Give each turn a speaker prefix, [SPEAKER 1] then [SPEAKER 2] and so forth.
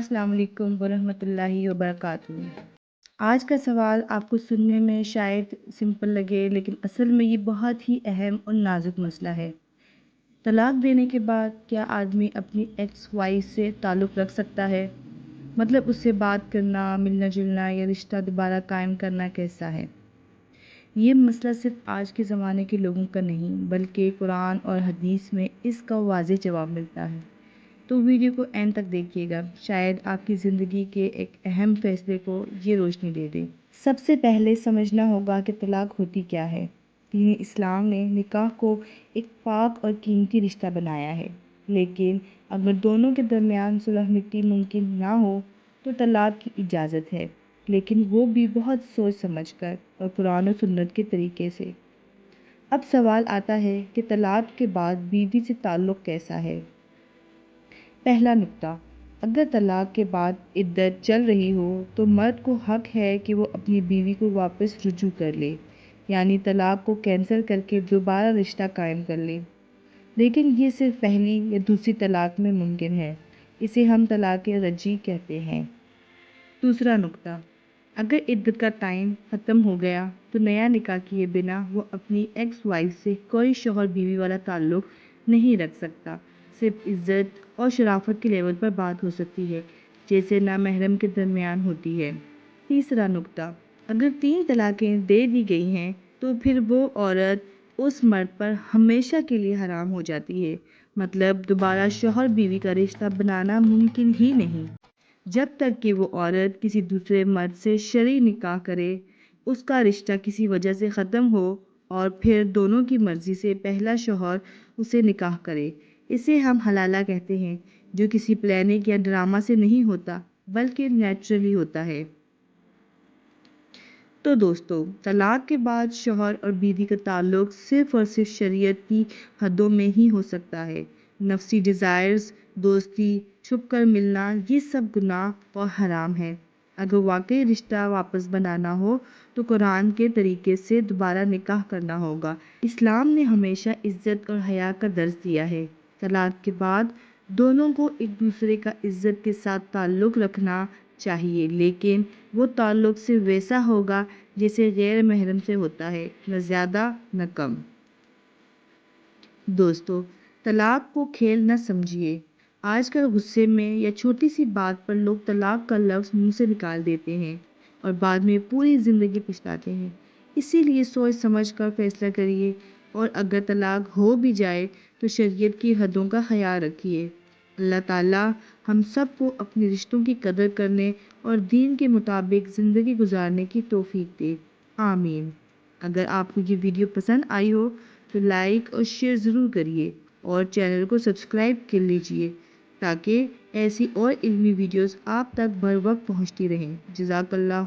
[SPEAKER 1] अस्सलाम वालेकुम वरहमतुल्लाहि वबरकातुहू। आज का सवाल आपको सुनने में शायद सिंपल लगे, लेकिन असल में ये बहुत ही अहम और नाजुक मसला है। तलाक देने के बाद क्या आदमी अपनी एक्स वाइफ से ताल्लुक़ रख सकता है? मतलब उससे बात करना, मिलना जुलना या रिश्ता दोबारा कायम करना कैसा है? ये मसला सिर्फ आज के ज़माने के लोगों का नहीं, बल्कि कुरान और हदीस में इसका वाज़ेह जवाब मिलता है। तो वीडियो को एंड तक देखिएगा, शायद आपकी ज़िंदगी के एक अहम फैसले को ये रोशनी दे दे। सबसे पहले समझना होगा कि तलाक होती क्या है। दीन इस्लाम ने निकाह को एक पाक और कीमती रिश्ता बनाया है, लेकिन अगर दोनों के दरमियान सुलह मिट्टी मुमकिन ना हो तो तलाक की इजाज़त है, लेकिन वो भी बहुत सोच समझकर और कुरान और सुन्नत के तरीके से। अब सवाल आता है कि तलाक के बाद बीवी से ताल्लुक़ कैसा है। पहला नुक्ता, अगर तलाक के बाद इद्दत चल रही हो तो मर्द को हक है कि वो अपनी बीवी को वापस रुजू कर ले, यानी तलाक को कैंसिल करके दोबारा रिश्ता कायम कर ले। लेकिन ये सिर्फ पहली या दूसरी तलाक में मुमकिन है। इसे हम तलाक रजी कहते हैं। दूसरा नुक्ता, अगर इद्दत का टाइम ख़त्म हो गया तो नया निकाह किए बिना वो अपनी एक्स वाइफ से कोई शौहर बीवी वाला ताल्लुक़ नहीं रख सकता। सिर्फ इज़्ज़त और शराफत के लेवल पर बात हो सकती है, जैसे नामहरम के दरमियान होती है। तीसरा नुक्ता, अगर 3 तलाक़ें दे दी गई हैं तो फिर वो औरत उस मर्द पर हमेशा के लिए हराम हो जाती है। मतलब दोबारा शौहर बीवी का रिश्ता बनाना मुमकिन ही नहीं। जब तक कि वो औरत किसी दूसरे मर्द से शरई निकाह करे, उसका रिश्ता किसी वजह से ख़त्म हो और फिर दोनों की मर्ज़ी से पहला शौहर उसे निकाह करे। इसे हम हलाला कहते हैं, जो किसी प्लानिंग या ड्रामा से नहीं होता, बल्कि नेचुरली होता है। तो दोस्तों, तलाक के बाद शौहर और बीवी का ताल्लुक़ सिर्फ़ और सिर्फ शरीयत की हदों में ही हो सकता है। नफ्सी डिज़ायर्स, दोस्ती, छुप कर मिलना, ये सब गुनाह और हराम है। अगर वाकई रिश्ता वापस बनाना हो तो कुरान के तरीके से दोबारा निकाह करना होगा। इस्लाम ने हमेशा इज़्ज़त और हया का दर्स दिया है। तलाक के बाद दोनों को एक दूसरे का इज़्ज़त के साथ ताल्लुक़ रखना चाहिए, लेकिन वो ताल्लुक़ सिर्फ वैसा होगा जैसे गैर महरम से होता है, न ज़्यादा न कम। दोस्तों, तलाक को खेल न समझिए। आजकल गुस्से में या छोटी सी बात पर लोग तलाक का लफ्ज़ मुंह से निकाल देते हैं और बाद में पूरी ज़िंदगी पछताते हैं। इसीलिए सोच समझ कर फैसला करिए, और अगर तलाक हो भी जाए तो शरीयत की हदों का ख्याल रखिए। अल्लाह ताला हम सब को अपने रिश्तों की कदर करने और दीन के मुताबिक ज़िंदगी गुजारने की तौफीक दे। आमीन। अगर आपको ये वीडियो पसंद आई हो तो लाइक और शेयर ज़रूर करिए और चैनल को सब्सक्राइब कर लीजिए, ताकि ऐसी और इल्मी वीडियोस आप तक बर वक्त पहुँचती रहें। जज़ाकल्लाह।